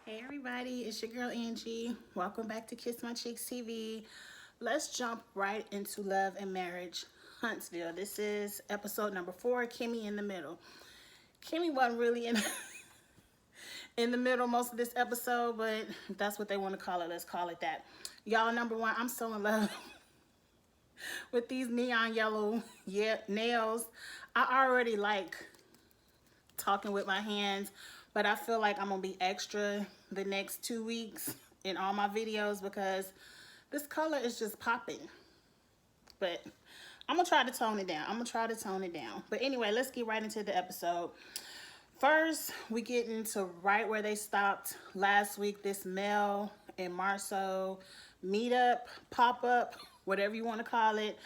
Hey everybody, it's your girl Angie. Welcome back to Kiss My Cheeks TV. Let's jump right into Love and Marriage Huntsville. This is episode number 4, Kimmy in the middle. Kimmy wasn't really in the middle most of this episode, but that's what they want to call it. Let's call it that. Y'all, number one, I'm so in love with these neon yellow nails. I already like talking with my hands, but I feel like I'm gonna be extra the next 2 weeks in all my videos because this color is just popping. But I'm gonna try to tone it down. But anyway, let's get right into the episode. First, we get into right where they stopped last week. This Mel and Marceau meetup, pop up, whatever you want to call it.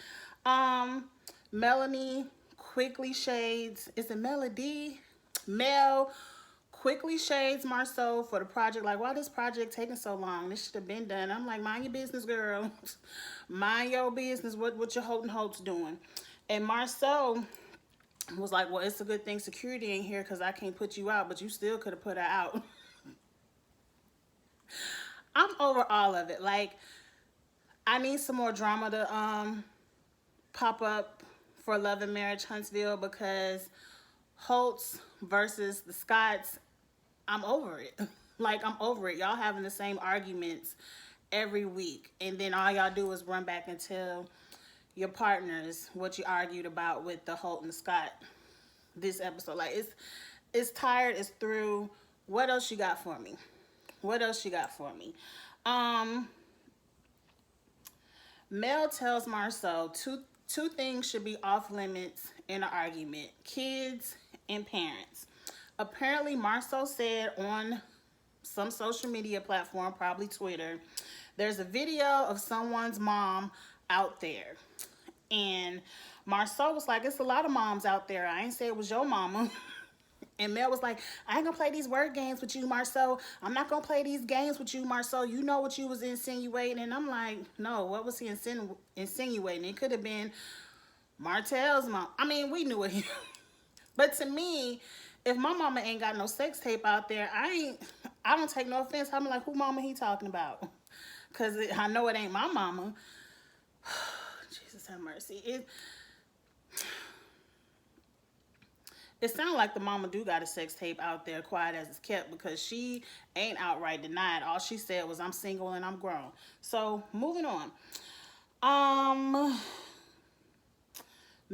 Melanie quickly shades. Is it Melody? Mel quickly shades Marceau for the project. Like, why this project taking so long? This should have been done. I'm like, mind your business, girl. Mind your business. What your Holton Holt's doing? And Marceau was like, well, it's a good thing security ain't here because I can't put you out, but you still could have put her out. I'm over all of it. Like, I need some more drama to pop up for Love and Marriage Huntsville because Holtz versus the Scotts, I'm over it. Like, I'm over it. Y'all having the same arguments every week, and then all y'all do is run back and tell your partners what you argued about with the Holt and Scott this episode. Like, it's tired, it's through. What else you got for me? Mel tells Marceau two things should be off limits in an argument: kids and parents. Apparently, Marceau said on some social media platform, probably Twitter, there's a video of someone's mom out there. And Marceau was like, it's a lot of moms out there. I ain't say it was your mama. And Mel was like, I ain't gonna play these word games with you, Marceau. I'm not gonna play these games with you, Marceau. You know what you was insinuating. And I'm like, no, what was he insinuating? It could have been Martell's mom. I mean, we knew it. But to me, if my mama ain't got no sex tape out there, I don't take no offense. I'm like, who mama he talking about? Because I know it ain't my mama. Jesus have mercy. It sounds like the mama do got a sex tape out there, quiet as it's kept, because she ain't outright denied. All she said was, I'm single and I'm grown. So, moving on.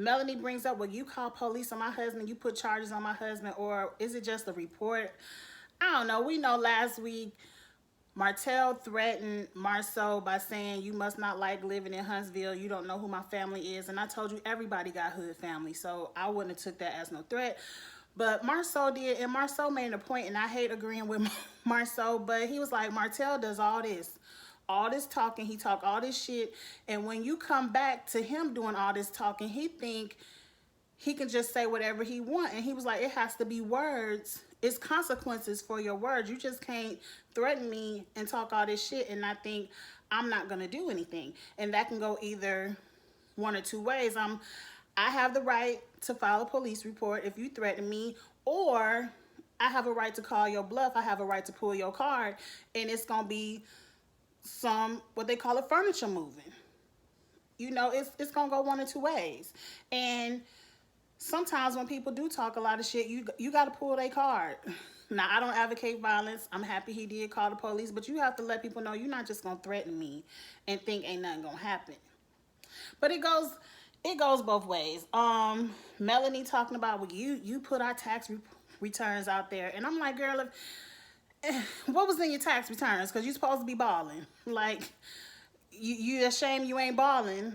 Melanie brings up, well, you call police on my husband, you put charges on my husband, or is it just a report? I don't know. We know last week Martell threatened Marceau by saying, you must not like living in Huntsville. You don't know who my family is. And I told you everybody got hood family, so I wouldn't have took that as no threat. But Marceau did, and Marceau made a point, and I hate agreeing with Marceau, but he was like, Martell does all this talking, he talk all this shit, and when you come back to him doing all this talking, he think he can just say whatever he want. And he was like, it has to be words. It's consequences for your words. You just can't threaten me and talk all this shit and not think I'm not gonna do anything. And that can go either one or two ways. I have the right to file a police report if you threaten me, or I have a right to call your bluff. I have a right to pull your card, and it's gonna be some, what they call a furniture moving. You know, it's gonna go one or two ways. And sometimes when people do talk a lot of shit, you got to pull their card. Now, I don't advocate violence. I'm happy he did call the police, but you have to let people know you're not just going to threaten me and think ain't nothing going to happen. But it goes both ways. Melanie talking about, well, you put our tax returns out there. And I'm like, girl, what was in your tax returns? Because you're supposed to be balling. Like, you ashamed you ain't balling.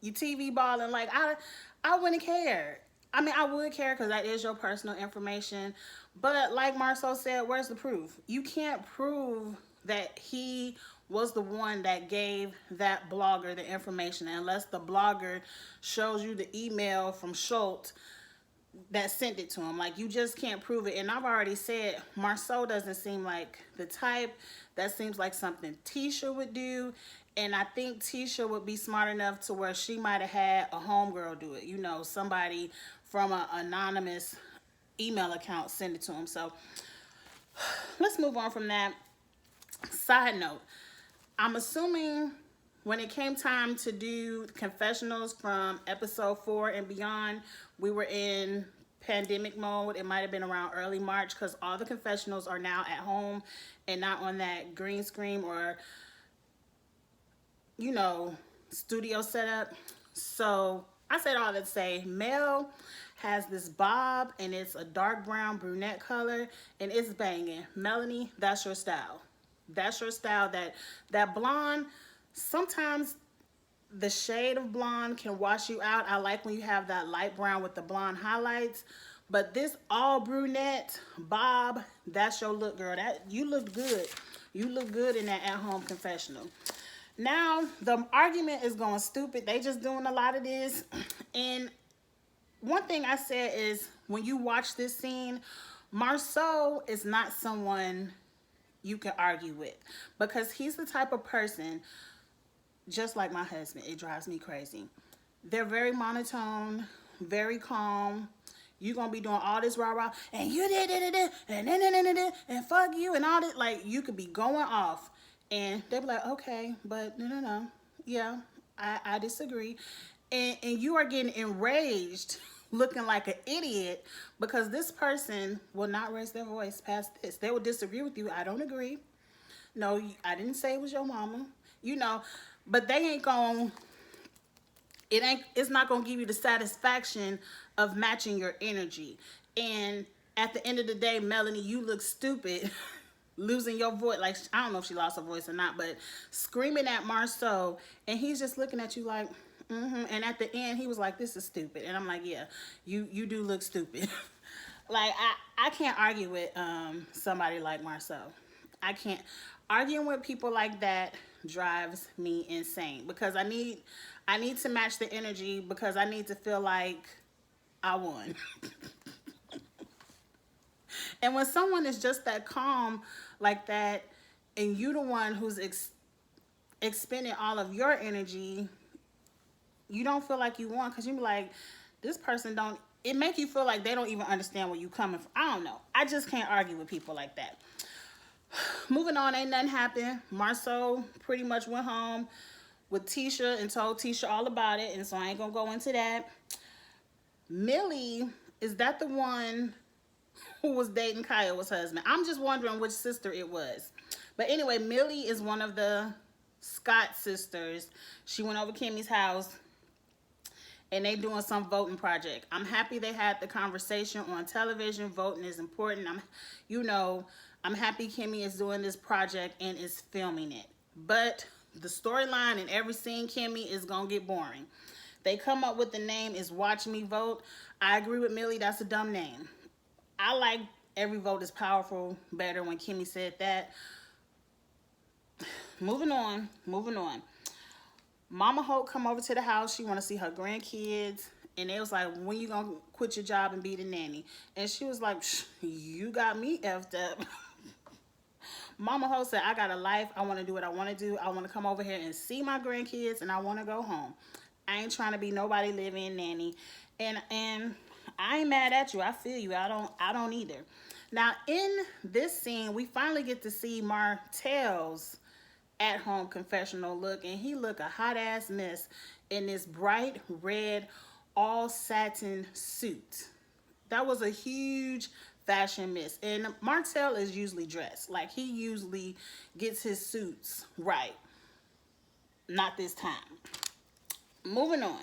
Your TV balling. Like, I wouldn't care. I mean, I would care because that is your personal information. But like Marceau said, where's the proof? You can't prove that he was the one that gave that blogger the information unless the blogger shows you the email from Schultz that sent it to him. Like, you just can't prove it. And I've already said, Marceau doesn't seem like the type. That seems like something Tisha would do. And I think Tisha would be smart enough to where she might have had a homegirl do it. You know, somebody from an anonymous email account send it to him. So Let's move on from that. Side note, I'm assuming when it came time to do confessionals from episode 4 and beyond, we were in pandemic mode. It might have been around early March because all the confessionals are now at home and not on that green screen or, you know, studio setup. So I said all that to say, Mel has this bob and it's a dark brown brunette color and it's banging. Melanie, that's your style. That's your style. That blonde, sometimes the shade of blonde can wash you out. I like when you have that light brown with the blonde highlights. But this all brunette bob, that's your look, girl. That you looked good. You look good in that at-home confessional. Now, the argument is going stupid. They just doing a lot of this. And one thing I said is, when you watch this scene, Marceau is not someone you can argue with. Because he's the type of person, just like my husband, it drives me crazy. They're very monotone, very calm. You're going to be doing all this rah-rah, and you did it, and fuck you, and all that. Like, you could be going off. And they'll be like, okay, but no. Yeah, I disagree. And you are getting enraged, looking like an idiot, because this person will not raise their voice past this. They will disagree with you. I don't agree. No, I didn't say it was your mama. You know, but they ain't going, it's not going to give you the satisfaction of matching your energy. And at the end of the day, Melanie, you look stupid. Losing your voice, like, I don't know if she lost her voice or not, but screaming at Marceau, and he's just looking at you like, and at the end, he was like, this is stupid. And I'm like, yeah, you do look stupid. Like, I can't argue with somebody like Marceau. I can't. Arguing with people like that drives me insane, because I need to match the energy, because I need to feel like I won. And when someone is just that calm like that, and you the one who's expending all of your energy, you don't feel like you won, because you be like, this person don't, it make you feel like they don't even understand where you coming from. I don't know. I just can't argue with people like that. Moving on, ain't nothing happened. Marceau pretty much went home with Tisha and told Tisha all about it, and so I ain't gonna go into that. Millie, is that the one who was dating Kiowa's husband? I'm just wondering which sister it was. But anyway, Millie is one of the Scott sisters. She went over Kimmy's house, and they doing some voting project. I'm happy they had the conversation on television. Voting is important. I'm happy Kimmy is doing this project and is filming it. But the storyline in every scene, Kimmy, is gonna get boring. They come up with the name is Watch Me Vote. I agree with Millie, that's a dumb name. I like Every Vote is Powerful better when Kimmy said that. Moving on. Mama Hope come over to the house. She want to see her grandkids. And they was like, when you going to quit your job and be the nanny? And she was like, you got me effed up. Mama Hope said, I got a life. I want to do what I want to do. I want to come over here and see my grandkids, and I want to go home. I ain't trying to be nobody living nanny. And I ain't mad at you. I feel you. I don't either. Now, in this scene, we finally get to see Martell's at-home confessional look, and he look a hot-ass mess in this bright red all satin suit. That was a huge fashion miss. And Martell is usually dressed. Like, he usually gets his suits right. Not this time. Moving on.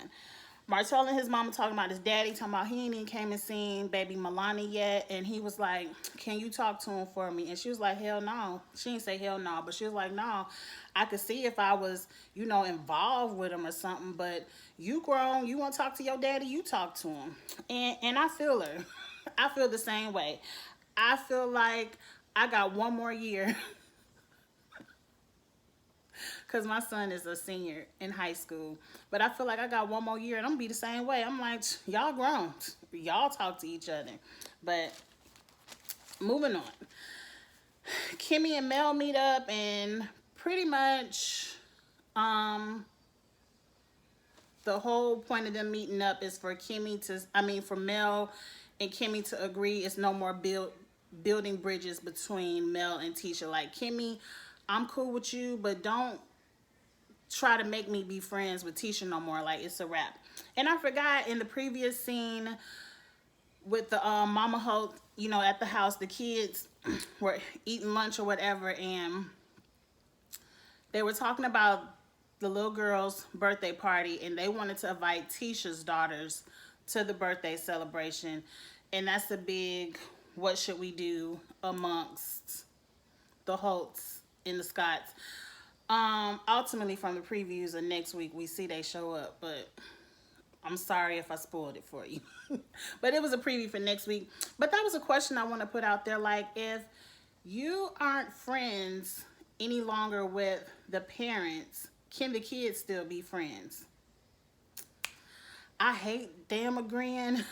Martell and his mama talking about his daddy, talking about he ain't even came and seen baby Milani yet. And he was like, can you talk to him for me? And she was like, hell no. She didn't say hell no, but she was like, no. I could see if I was, involved with him or something. But you grown, you want to talk to your daddy, you talk to him. And I feel her. I feel the same way. I feel like I got one more year. Because my son is a senior in high school. But I feel like I got one more year and I'm going to be the same way. I'm like, y'all grown. Y'all talk to each other. But moving on. Kimmy and Mel meet up, and pretty much the whole point of them meeting up is for Mel and Kimmy to agree it's no more building bridges between Mel and Tisha. Like, Kimmy, I'm cool with you, but don't try to make me be friends with Tisha no more. Like, it's a wrap. And I forgot in the previous scene with the Mama Holt, you know, at the house, the kids were eating lunch or whatever, and they were talking about the little girl's birthday party, and they wanted to invite Tisha's daughters to the birthday celebration. And that's a big what should we do amongst the Holts and the Scotts. Ultimately, from the previews of next week, we see they show up, but I'm sorry if I spoiled it for you. But it was a preview for next week. But that was a question I want to put out there. Like, if you aren't friends any longer with the parents, can the kids still be friends? I hate damn agreeing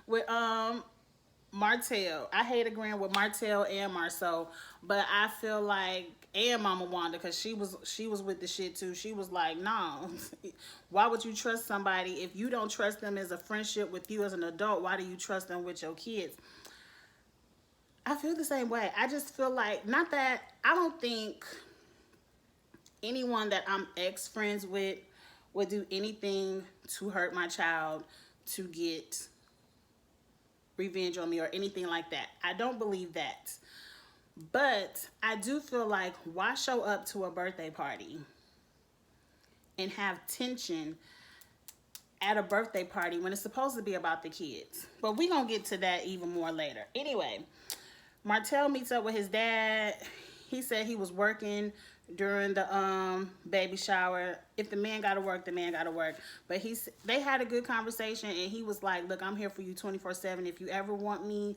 with Martell. I hate agreeing with Martell and Marceau, but I feel like, and Mama Wanda, because she was with the shit too. She was like, no, why would you trust somebody if you don't trust them as a friendship with you as an adult? Why do you trust them with your kids? I feel the same way. I just feel like, not that, I don't think anyone that I'm ex-friends with would do anything to hurt my child to get revenge on me or anything like that. I don't believe that. But I do feel like, why show up to a birthday party and have tension at a birthday party when it's supposed to be about the kids? But we're going to get to that even more later. Anyway, Martell meets up with his dad. He said he was working during the baby shower. If the man gotta work, the man gotta work. But they had a good conversation, and he was like, look, I'm here for you 24/7. If you ever want me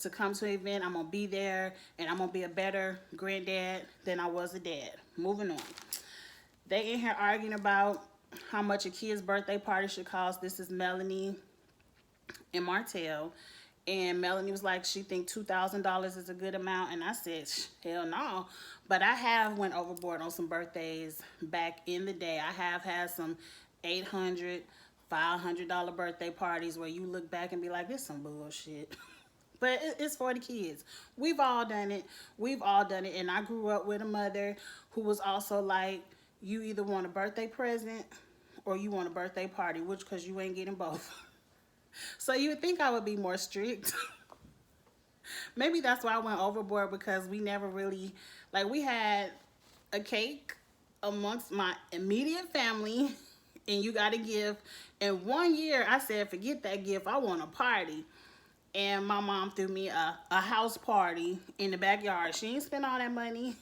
to come to an event, I'm gonna be there, and I'm gonna be a better granddad than I was a dad. Moving on. They in here arguing about how much a kid's birthday party should cost. This is Melanie and Martell. And Melanie was like, she think $2,000 is a good amount. And I said, hell no. But I have went overboard on some birthdays back in the day. I have had some $800, $500 birthday parties where you look back and be like, this some bullshit. But it's for the kids. We've all done it. We've all done it. And I grew up with a mother who was also like, you either want a birthday present or you want a birthday party, which, because you ain't getting both. So you would think I would be more strict. Maybe that's why I went overboard, because we never really, like, we had a cake amongst my immediate family, and you got to give. And 1 year I said, forget that gift, I want a party. And my mom threw me a house party in the backyard. She ain't spent all that money.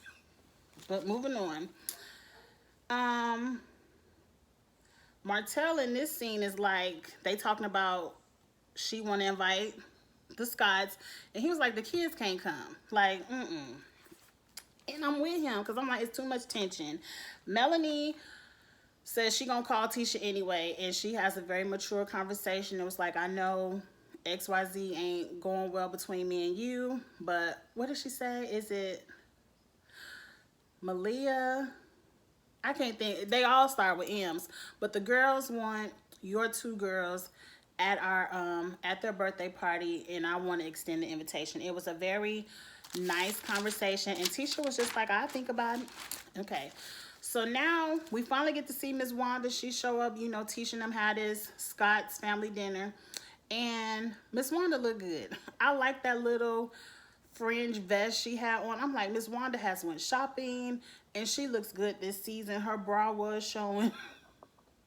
But moving on. Martell in this scene is like, they talking about she want to invite the Scotts, and he was like, the kids can't come. Like, And I'm with him, because I'm like, it's too much tension. Melanie says she gonna call Tisha anyway, and she has a very mature conversation. It was like, I know XYZ ain't going well between me and you, but what did she say? Is it Malia? I can't think. They all start with M's, but the girls want your two girls at our at their birthday party, and I want to extend the invitation. It was a very nice conversation, and Tisha was just like, I think about it. Okay, so now we finally get to see Miss Wanda. She show up, you know, Tisha and them had this Scott's family dinner, and Miss Wanda looked good. I like that little fringe vest she had on. I'm like, Miss Wanda has went shopping, and she looks good this season. Her bra was showing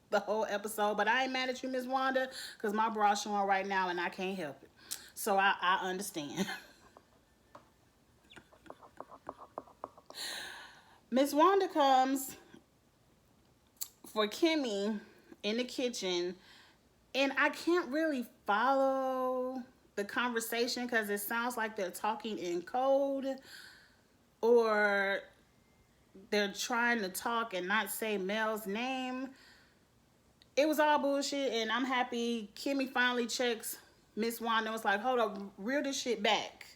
the whole episode, but I ain't mad at you, Miss Wanda, because my bra's showing right now, and I can't help it. So I understand. Miss Wanda comes for Kimmy in the kitchen, and I can't really follow the conversation because it sounds like they're talking in code, or they're trying to talk and not say Mel's name. It was all bullshit, and I'm happy Kimmy finally checks Miss Wanda and was like, hold up, reel this shit back.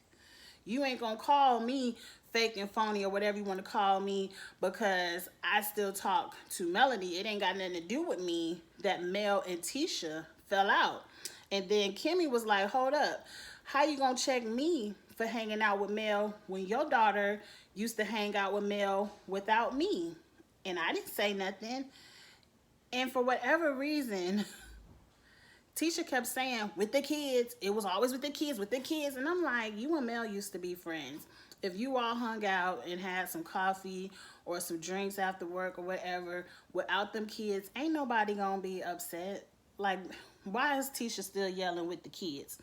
You ain't gonna call me fake and phony or whatever you want to call me, because I still talk to Melody. It ain't got nothing to do with me that Mel and Tisha fell out. And then Kimmy was like, hold up, how you gonna check me for hanging out with Mel when your daughter used to hang out with Mel without me? And I didn't say nothing. And for whatever reason, Tisha kept saying, with the kids, it was always with the kids, with the kids. And I'm like, you and Mel used to be friends. If you all hung out and had some coffee or some drinks after work or whatever, without them kids, ain't nobody gonna be upset. Like, why is Tisha still yelling with the kids?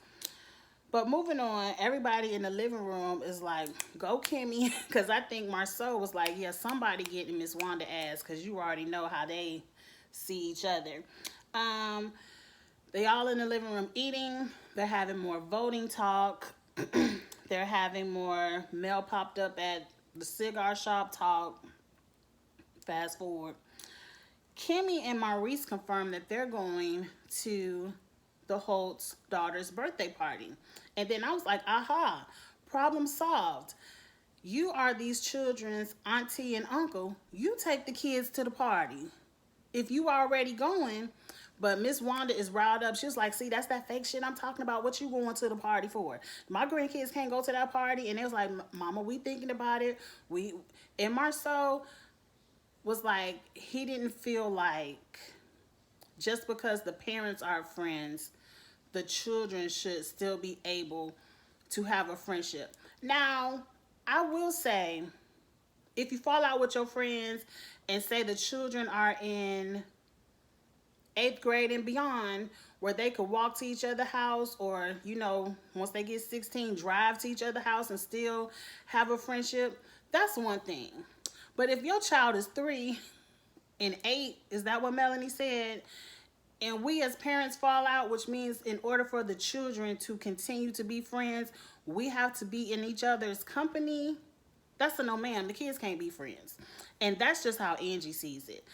But moving on, everybody in the living room is like, go Kimmy. Because I think Marceau was like, yeah, somebody getting Miss Wanda ass, because you already know how they see each other. They all in the living room eating. They're having more voting talk. They're having more Mel popped up at the cigar shop talk. Fast forward. Kimmy and Maurice confirmed that they're going to the Holt's daughter's birthday party. And then I was like, aha, problem solved. You are these children's auntie and uncle. You take the kids to the party. If you already going, but Miss Wanda is riled up. She was like, see, that's that fake shit I'm talking about. What you going to the party for? My grandkids can't go to that party. And they was like, Mama, we thinking about it. And Marceau was like, he didn't feel like just because the parents are friends, the children should still be able to have a friendship. Now, I will say, if you fall out with your friends and say the children are in 8th grade and beyond, where they could walk to each other's house, or, you know, once they get 16, drive to each other's house and still have a friendship, that's one thing. But if your child is 3 and 8, is that what Melanie said? And we as parents fall out, which means in order for the children to continue to be friends, we have to be in each other's company. That's a no, ma'am. The kids can't be friends. And that's just how Angie sees it.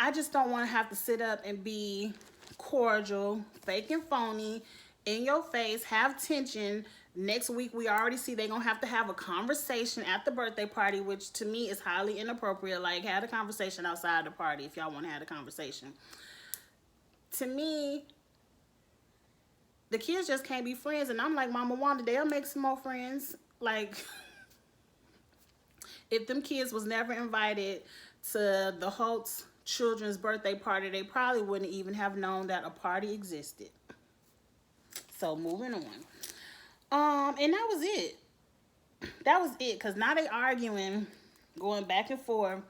I just don't want to have to sit up and be cordial, fake and phony, in your face, have tension. Next week, we already see they're going to have a conversation at the birthday party, which to me is highly inappropriate. Like, have a conversation outside the party if y'all want to have a conversation. To me, the kids just can't be friends. And I'm like, Mama Wanda, they'll make some more friends. Like, if them kids was never invited to the Holtz children's birthday party, they probably wouldn't even have known that a party existed. So moving on. And that was it. That was it. Because now they arguing, going back and forth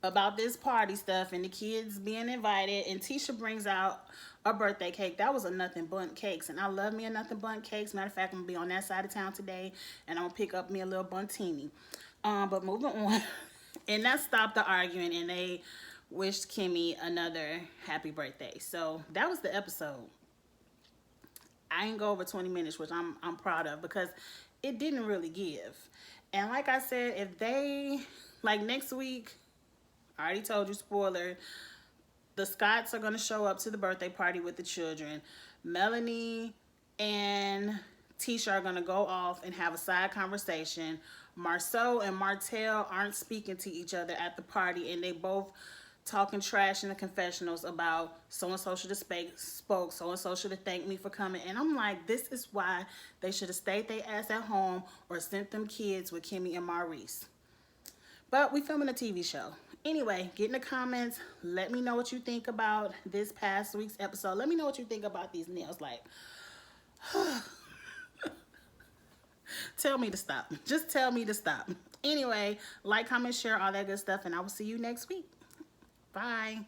about this party stuff and the kids being invited. And Tisha brings out a birthday cake. That was a nothing bundt cakes. And I love me a nothing bundt cakes. Matter of fact, I'm going to be on that side of town today. And I'm going to pick up me a little buntini. But moving on. And that stopped the arguing. And they wished Kimmy another happy birthday. So that was the episode. I ain't go over 20 minutes, which I'm proud of, because it didn't really give. And like I said, if they, like next week, I already told you, spoiler, the Scotts are going to show up to the birthday party with the children. Melanie and Tisha are going to go off and have a side conversation. Marceau and Martell aren't speaking to each other at the party, and they both talking trash in the confessionals about so-and-so should have spoke, so-and-so should have thanked me for coming. And I'm like, this is why they should have stayed their ass at home or sent them kids with Kimmy and Maurice. But we filming a TV show. Anyway, get in the comments. Let me know what you think about this past week's episode. Let me know what you think about these nails. Like, tell me to stop. Just tell me to stop. Anyway, like, comment, share, all that good stuff, and I will see you next week. Bye.